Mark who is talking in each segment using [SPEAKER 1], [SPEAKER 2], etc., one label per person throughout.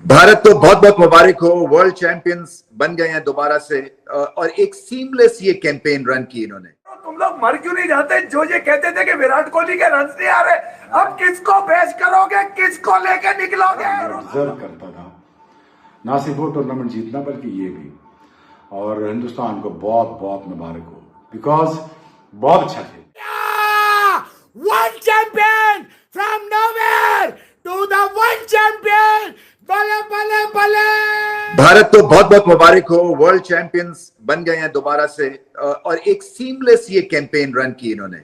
[SPEAKER 1] भारत को बहुत बहुत मुबारक हो। वर्ल्ड चैंपियंस बन गए हैं दोबारा से और एक सीमलेस ये कैंपेन रन की इन्होंने।
[SPEAKER 2] तुम लोग मर क्यों नहीं जाते? जो ये कहते थे कि विराट कोहली के रन नहीं आ रहे, अब किसको पेश करोगे, किसको लेके निकलोगे?
[SPEAKER 3] डिजर्व करता था ना सिर्फ वो टूर्नामेंट जीतना बल्कि ये भी, और हिंदुस्तान को बहुत बहुत मुबारक हो बिकॉज बहुत अच्छा खेल।
[SPEAKER 4] One champion from nowhere to the one champion. बले बले बले।
[SPEAKER 1] भारत को बहुत बहुत मुबारक हो। वर्ल्ड चैंपियंस बन गए हैं दोबारा से और एक सीमलेस ये कैंपेन रन की इन्होंने।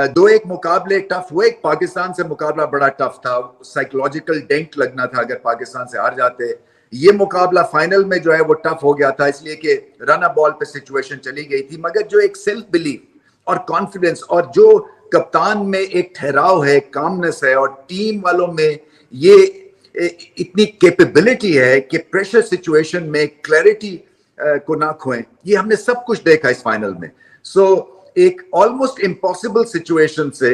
[SPEAKER 1] दो एक मुकाबले टफ हुए। एक पाकिस्तान से मुकाबला बड़ा टफ था, साइकोलॉजिकल डेंट लगना था अगर पाकिस्तान से हार जाते। ये मुकाबला फाइनल में जो है वो टफ हो गया था इसलिए कि रन बॉल पे सिचुएशन चली गई थी, मगर जो एक सेल्फ बिलीफ और कॉन्फिडेंस और जो कप्तान में एक ठहराव है, कामनेस है, और टीम वालों में ये इतनी कैपेबिलिटी है कि प्रेशर सिचुएशन में क्लैरिटी को ना खोएं, ये हमने सब कुछ देखा इस फाइनल में। सो एक ऑलमोस्ट इम्पॉसिबल सिचुएशन से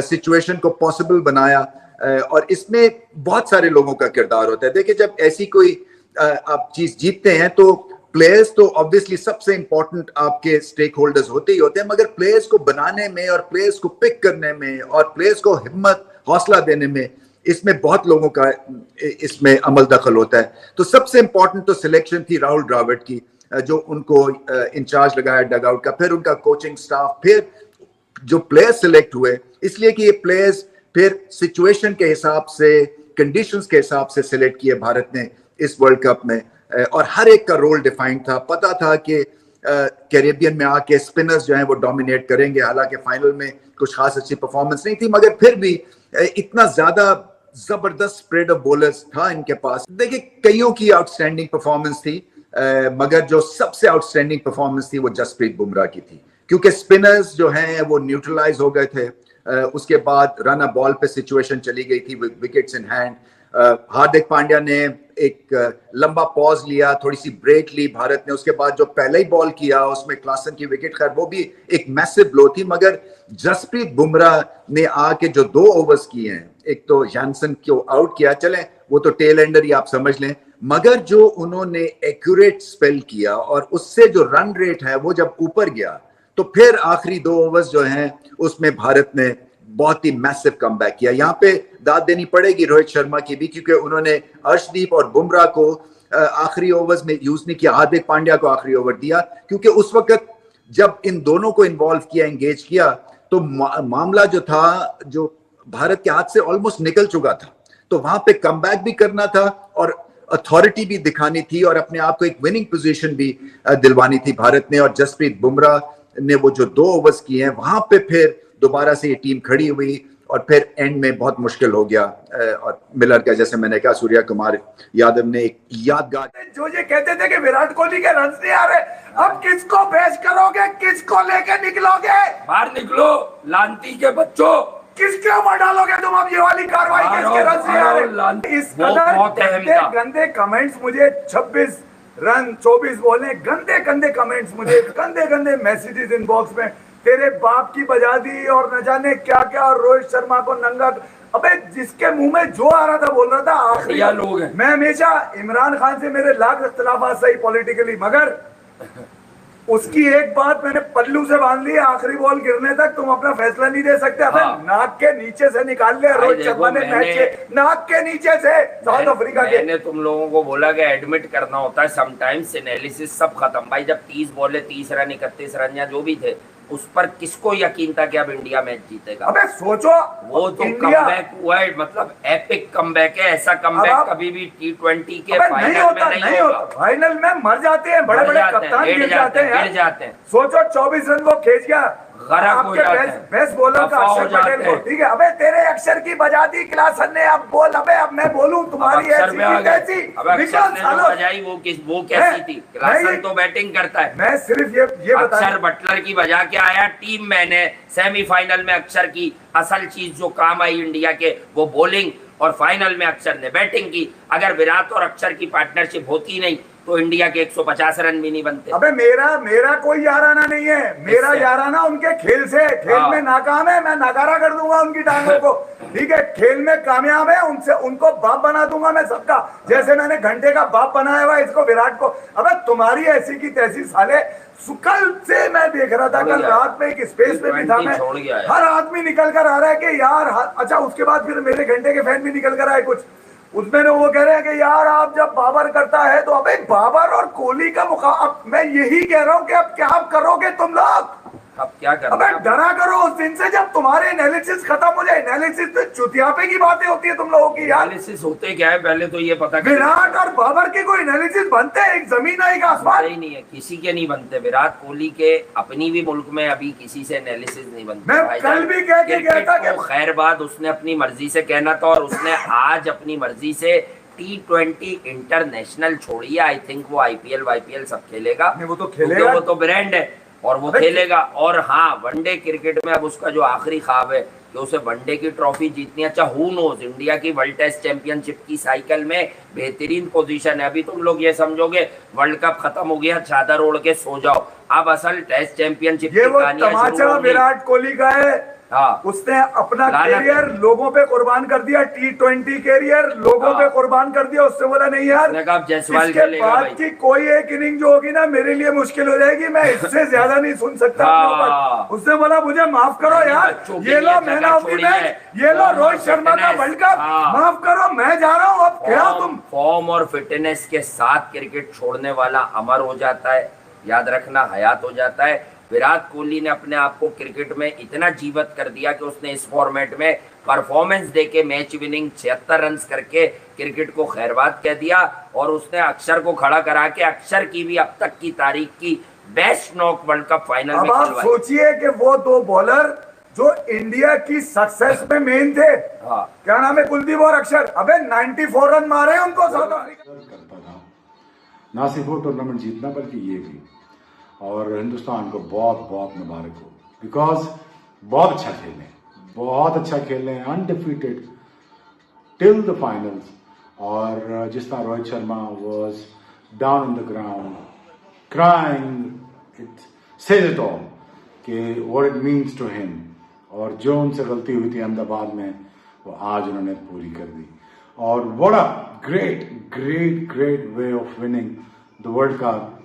[SPEAKER 1] सिचुएशन को पॉसिबल बनाया और इसमें बहुत सारे लोगों का किरदार होता है। देखिए, जब ऐसी कोई आप चीज जीतते हैं तो प्लेयर्स तो ऑब्वियसली सबसे इंपॉर्टेंट आपके स्टेक होल्डर्स होते ही होते हैं, मगर प्लेयर्स को बनाने में और प्लेयर्स को पिक करने में और प्लेयर्स को हिम्मत हौसला देने में, इसमें बहुत लोगों का इसमें अमल दखल होता है। तो सबसे इंपॉर्टेंट तो सिलेक्शन थी राहुल द्रविड़ की, जो उनको इंचार्ज लगाया डगआउट का, फिर उनका कोचिंग स्टाफ, फिर जो प्लेयर्स सिलेक्ट हुए, इसलिए कि ये प्लेयर्स फिर सिचुएशन के हिसाब से, कंडीशंस के हिसाब से सिलेक्ट किए भारत ने इस वर्ल्ड कप में, और हर एक का रोल डिफाइंड था। पता था कि कैरेबियन में आके स्पिनर्स जो हैं वो डोमिनेट करेंगे। हालांकि फाइनल में कुछ खास अच्छी परफॉर्मेंस नहीं थी, मगर फिर भी इतना ज्यादा जबरदस्त स्प्रेड ऑफ बॉलर्स था इनके पास। देखिए, कईयों की आउटस्टैंडिंग परफॉर्मेंस थी, मगर जो सबसे आउटस्टैंडिंग परफॉर्मेंस थी वो जसप्रीत बुमराह की थी, क्योंकि स्पिनर्स जो हैं वो न्यूट्रलाइज हो गए थे। उसके बाद रन बॉल पे सिचुएशन चली गई थी, wickets in hand. Hardik Pandya ने एक लंबा पॉज लिया, थोड़ी सी ब्रेक ली भारत ने। उसके बाद जो पहले ही बॉल किया उसमें क्लासन की विकेट, खैर वो भी एक मैसिव ब्लो थी, मगर जसप्रीत बुमराह ने आके जो 2 ओवर्स किए हैं, एक तो जॉनसन को आउट किया, चले वो तो टेल एंडर ही आप समझ लें, मगर जो उन्होंने एक्यूरेट स्पेल किया और उससे जो रन रेट है वो जब ऊपर गया, तो फिर आखिरी 2 ओवर्स जो हैं उसमें भारत ने बहुत ही मैसिव कमबैक किया। यहाँ पे दाद देनी पड़ेगी रोहित शर्मा की भी, क्योंकि उन्होंने अर्शदीप और बुमराह को आखिरी ओवर्स में यूज नहीं किया, हार्दिक पांड्या को आखिरी ओवर दिया, क्योंकि उस वक्त जब इन दोनों को इन्वॉल्व किया, एंगेज किया, तो मामला जो था, जो भारत के हाथ से ऑलमोस्ट निकल चुका था। तो वहां पे कमबैक भी करना था और अथॉरिटी भी दिखानी थी और अपने आप को एक विनिंग पोजीशन भी दिलवानी थी भारत ने। और जसप्रीत बुमराह ने वो जो 2 ओवर्स किए हैं, वहां पे फिर दोबारा से ये टीम खड़ी हुई और फिर एंड में बहुत मुश्किल हो गया। और मिलर का, जैसे मैंने कहा, सूर्या कुमार यादव ने एक यादगार,
[SPEAKER 2] जो ये कहते थे कि विराट कोहली के रन नहीं आ रहे, अब किसको पेश करोगे, किसको लेके निकलोगे?
[SPEAKER 4] बाहर निकलो लांती के बच्चों।
[SPEAKER 2] किसके ऊपर डालोगे तुम अब ये वाली कार्रवाई? किसके रन नहीं आ रहे? इस कदर गंदे कमेंट्स मुझे 26 रन 24 बोले, गंदे गंदे कमेंट्स मुझे, गंदे गंदे मैसेजेस इनबॉक्स में, तेरे बाप की बजा दी और न जाने क्या क्या, और रोहित शर्मा को नंगा। अबे जिसके मुंह में जो आ रहा था बोल रहा था। आखिरी
[SPEAKER 4] लोग हैं।
[SPEAKER 2] मैं हमेशा इमरान खान से मेरे लाख इख्तिलाफात सही पॉलिटिकली, मगर उसकी एक बात मैंने पल्लू से बांध ली, आखिरी बॉल गिरने तक तुम अपना फैसला नहीं दे सकते। अबे नाक के नीचे से निकाल ले रोहित शर्मा ने मैच के, नाक के नीचे से साउथ अफ्रीका के।
[SPEAKER 4] मैंने तुम लोगों को बोला कि एडमिट करना होता है समटाइम्स, एनालिसिस सब खत्म भाई। जब 30 बॉले 30 रन 31 रन या जो भी थे, उस पर किसको यकीन था कि अब इंडिया मैच जीतेगा?
[SPEAKER 2] अबे सोचो,
[SPEAKER 4] वो तो कमबैक हुआ है, मतलब एपिक कमबैक है। ऐसा कमबैक कभी भी T20 के फाइनल में नहीं होता।
[SPEAKER 2] फाइनल में मर जाते हैं बड़े बड़े कप्तान, गिर जाते हैं। सोचो 24 रन वो खींच गया, बेस्ट बॉलर का अक्षर पटेल को, ठीक है। अबे तेरे अक्षर की बजा दी क्लासन ने, अब बोल। अबे अब मैं बोलूं तुम्हारी ऐसी कैसी
[SPEAKER 4] बजाई, वो कैसी थी? क्लासन तो बैटिंग करता है।
[SPEAKER 2] मैं सिर्फ ये बता,
[SPEAKER 4] अक्षर बटलर की बजा के आया टीम। मैंने सेमीफाइनल में अक्षर की असल चीज जो काम आई इंडिया के, वो बॉलिंग, और फाइनल में अक्षर ने बैटिंग की। अगर विराट और अक्षर की पार्टनरशिप होती नहीं तो इंडिया के 150 रन भी नहीं बनते।
[SPEAKER 2] अबे मेरा कोई याराना नहीं है, मेरा
[SPEAKER 4] इससे?
[SPEAKER 2] याराना उनके खेल से, खेल
[SPEAKER 4] हाँ।
[SPEAKER 2] में नाकाम है, मैं नकारा कर दूंगा उनकी टांगों को। ठीक है, खेल में कामयाब है, उनसे उनको बाप बना दूंगा मैं सबका, जैसे मैंने घंटे का बाप बनाया हुआ इसको, विराट को। अबे तुम्हारी ऐसी की तैसी साले, कल से मैं देख रहा था, कल रात में एक स्पेस पे भी था मैं, हर आदमी निकल कर आ रहा है कि यार, अच्छा उसके बाद फिर मेरे घंटे के फैन भी निकल कर आए कुछ, उसमें वो कह रहे हैं कि यार आप जब बाबर करता है तो, अबे बाबर और कोहली का मुकाबला, मैं यही कह रहा हूं कि अब क्या करोगे तुम लोग,
[SPEAKER 4] अब क्या करना
[SPEAKER 2] अबे
[SPEAKER 4] है?
[SPEAKER 2] डरा करो उस दिन से जब तुम्हारे एनालिसिस खत्म हो जाए। एनालिसिस तो चुतियापे की बातें होती है तुम लोगों की यार।
[SPEAKER 4] एनालिसिस होते क्या है, पहले तो ये पता
[SPEAKER 2] विराट और बाबर के कोई एनालिसिस बनते हैं? एक जमीन है एक आसमान
[SPEAKER 4] ही नहीं है, किसी के नहीं बनते। विराट कोहली के अपनी भी मुल्क में अभी किसी से एनालिसिस नहीं बनते।
[SPEAKER 2] मैं कल भी कह के गया था कि
[SPEAKER 4] खैरबाद उसने अपनी मर्जी से कहना था, और उसने आज अपनी मर्जी से T20 इंटरनेशनल छोड़ी है। आई थिंक वो IPL वाईपीएल सब खेलेगा,
[SPEAKER 2] वो तो खेलेगा,
[SPEAKER 4] वो तो ब्रांड है और वो खेलेगा। और हाँ, वनडे क्रिकेट में अब उसका जो आखिरी ख्वाब है कि उसे वनडे की ट्रॉफी जीतनी। अच्छा, हु नोज, इंडिया की वर्ल्ड टेस्ट चैंपियनशिप की साइकिल में बेहतरीन पोजीशन है। अभी तुम लोग ये समझोगे वर्ल्ड कप खत्म हो गया, चादर ओढ़ के सो जाओ। अब असल टेस्ट चैंपियनशिप
[SPEAKER 2] ये वो तमाचा विराट कोहली का है।
[SPEAKER 4] हाँ,
[SPEAKER 2] उसने अपना कैरियर लोगों पे कुर्बान कर दिया, T20 कैरियर लोगों पे कुर्बान कर दिया। उससे बोला नहीं यार, इसके बाद की कोई एक इनिंग जो होगी ना मेरे लिए मुश्किल हो जाएगी, मैं इससे ज्यादा नहीं सुन सकता अपने ऊपर। उसने बोला मुझे माफ करो यार, ये लो मैन ऑफ द मैच, ये लो रोहित शर्मा का वर्ल्ड कप, माफ करो मैं जा रहा हूँ। अब क्या तुम
[SPEAKER 4] फॉर्म और फिटनेस के साथ क्रिकेट छोड़ने वाला अमर हो जाता है, याद रखना, हयात हो जाता है। विराट कोहली ने अपने आप को क्रिकेट में इतना जीवत कर दिया कि उसने इस फॉर्मेट में परफॉर्मेंस देके मैच विनिंग 76 रन करके क्रिकेट को खैरबाद कह दिया। और उसने अक्षर को खड़ा करा के अक्षर की भी अब तक की तारीख की best knock world cup final में
[SPEAKER 2] खिलवाई। अब आप सोचिए कि वो दो बॉलर जो इंडिया की सक्सेस में मेन थे,
[SPEAKER 4] हाँ,
[SPEAKER 2] क्या नाम है, कुलदीप और अक्षर, अबे 94 रन मारे उनको साउथ अफ्रीका
[SPEAKER 3] करता था। ना सिर्फ वो टूर्नामेंट जीतना बल्कि ये भी, और हिंदुस्तान को बहुत बहुत मुबारक हो, बिकॉज बहुत अच्छा खेले, बहुत अच्छा खेले, अनडिफीटेड टिल द फाइनल्स। और जिस तरह Rohit Sharma was down on the ground crying, it says it all कि what it means to him. और जो उनसे गलती हुई थी अहमदाबाद में, वो आज उन्होंने पूरी कर दी। और what a great great great way of winning the world cup,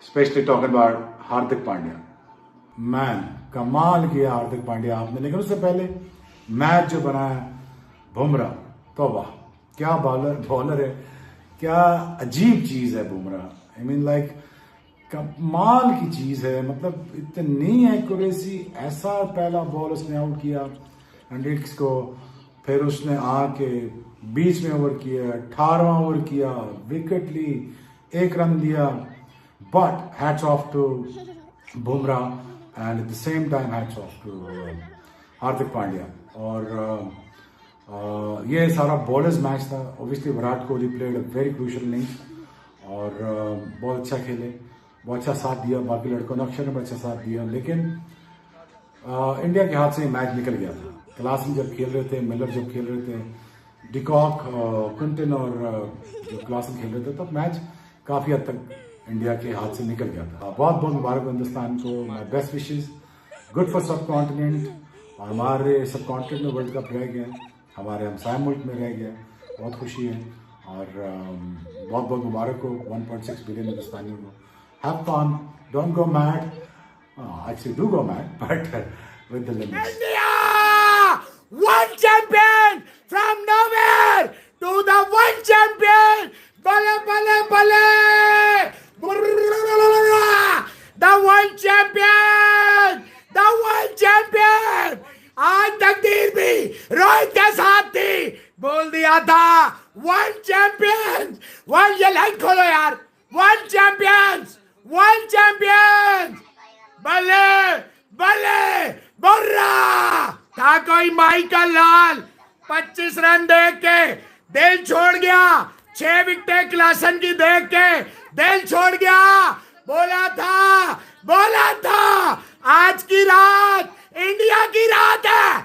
[SPEAKER 3] specially talking about Hardik Pandya. Man, कमाल किया हार्दिक पांड्या आपने। लेकिन उससे पहले मैच जो बनाया बुमराह, तो वाह क्या बॉलर है, क्या अजीब चीज है बुमराह। आई मीन लाइक कमाल की चीज है, मतलब इतनी एक्यूरेसी। ऐसा पहला बॉल उसने आउट किया एंड्रिक्स को, फिर उसने आके बीच में ओवर किया, 18वां ओवर किया, विकेट ली, 1 रन दिया। But hats off to Bumrah and at the same time hats off to Hardik Pandya. और ये सारा बॉलर्स मैच था। Obviously Virat Kohli played a very crucial innings और बहुत अच्छा खेले, बहुत अच्छा साथ दिया। बाकी लड़कों ने, अक्षर ने बहुत अच्छा साथ दिया। लेकिन इंडिया के हाथ से मैच निकल गया था। क्लासन जब खेल रहे थे, मिलर जब खेल रहे थे, डिकॉक, क्विंटन और जो क्लासन खेल रहे थे, तो मैच काफी हद तक इंडिया के हाथ से निकल गया था। बहुत बहुत मुबारक हिंदुस्तान को, my best wishes, good for सब कॉन्टिनेंट। और हमारे सब कॉन्टिनेंट में वर्ल्ड कप रह गया, हमारे हमसाय मुल्क में रह गया, बहुत खुशी है। और बहुत बहुत मुबारक हो 1.6 बिलियन हिंदुस्तानियों को। Have fun, don't go mad, actually do go mad but with the limits.
[SPEAKER 5] India one champion from nowhere to the one champion. Bale bale bale. The world champion, the world champion. आज तकदीर भी रोहित के साथ थी, बोल दिया था world champions. World, ये लाइन खोलो यार, वर्ल्ड चैंपियंस, वर्ल्ड चैंपियंस। बल्ले बल्ले बुर्रा था कोई माइकल लाल, 25 रन देख के दिल छोड़ गया। 6 विकेटें क्लासन की देख के दिल छोड़ गया। बोला था आज की रात इंडिया की रात है,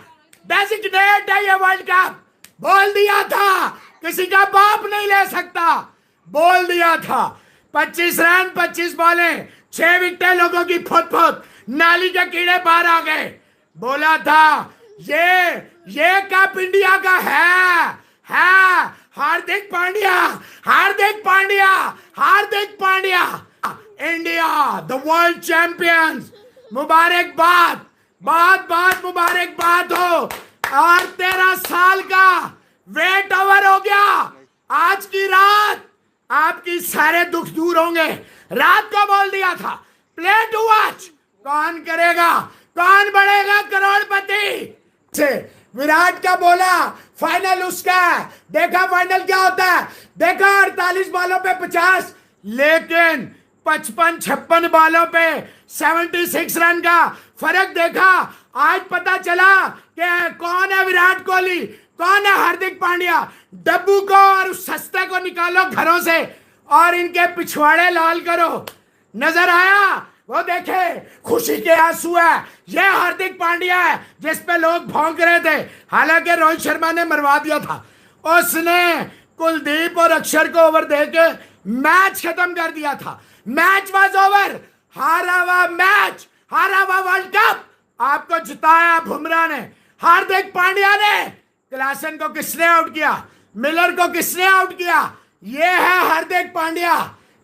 [SPEAKER 5] डेजिग्नेट है ये वर्ल्ड कप। बोल दिया था किसी का बाप नहीं ले सकता। बोल दिया था 25 रन 25 बॉलें 6 विकेटें, लोगों की फुट फुट नाली के कीड़े बाहर आ गए। बोला था ये कप इंडिया का है Hardik Pandya, Hardik Pandya, Hardik Pandya, India the world champions. मुबारकबाद, बहुत बहुत मुबारकबाद हो। और 13 साल का वेट ओवर हो गया। आज की रात आपकी सारे दुख दूर होंगे। रात को बोल दिया था प्ले टू वॉच, कौन करेगा, कौन बढ़ेगा करोड़पति से। विराट का बोला फाइनल उसका है, देखा फाइनल क्या होता है, देखा 48 बॉलों पे 50, लेकिन 55-56 बॉलों पे 76 रन का फर्क देखा। आज पता चला कि कौन है विराट कोहली, कौन है हार्दिक पांड्या। डब्बू को और उस सस्ते को निकालो घरों से और इनके पिछवाड़े लाल करो। नजर आया? वो देखे खुशी के आंसू है। ये हार्दिक पांड्या है जिस पे लोग भौंक रहे थे, हालांकि रोहित शर्मा ने मरवा दिया था। उसने कुलदीप और अक्षर को ओवर देके मैच खत्म कर दिया था। Match was over. हारा हुआ मैच, हारा हुआ वर्ल्ड कप आपको जिताया बुमराह ने, हार्दिक पांड्या ने। क्लासन को किसने आउट किया, मिलर को किसने आउट किया? ये है हार्दिक पांड्या,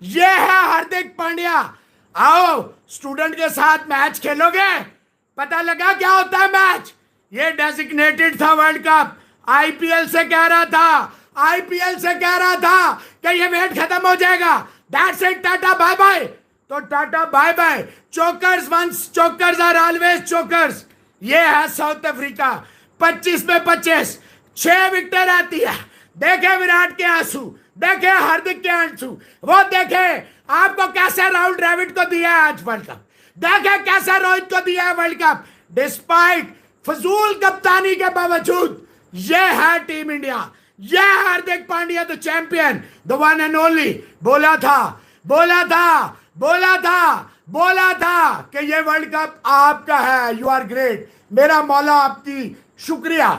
[SPEAKER 5] ये है हार्दिक पांड्या। आओ स्टूडेंट के साथ मैच खेलोगे, पता लगा क्या होता है मैच। ये डेजिग्नेटेड था वर्ल्ड कप। आईपीएल से कह रहा था, आईपीएल से कह रहा था कि ये वेट खत्म हो जाएगा। That's it, tata bye bye. तो tata bye bye. Chokers once chokers are always chokers. ये है साउथ अफ्रीका। 25 पे 25, 6 विकेटें रहती है। देखे विराट के आंसू, देखे हार्दिक के आंसू, वो देखे आपको कैसे राहुल द्रविड़ को दिया है आज वर्ल्ड कप, देखे कैसे रोहित को दिया है वर्ल्ड कप। डिस्पाइट फजूल कप्तानी के बावजूद ये है टीम इंडिया, ये है Hardik Pandya the champion, the one and only. बोला था, बोला था, बोला था, बोला था कि ये वर्ल्ड कप आपका है। You are great. मेरा मौला आपकी शुक्रिया।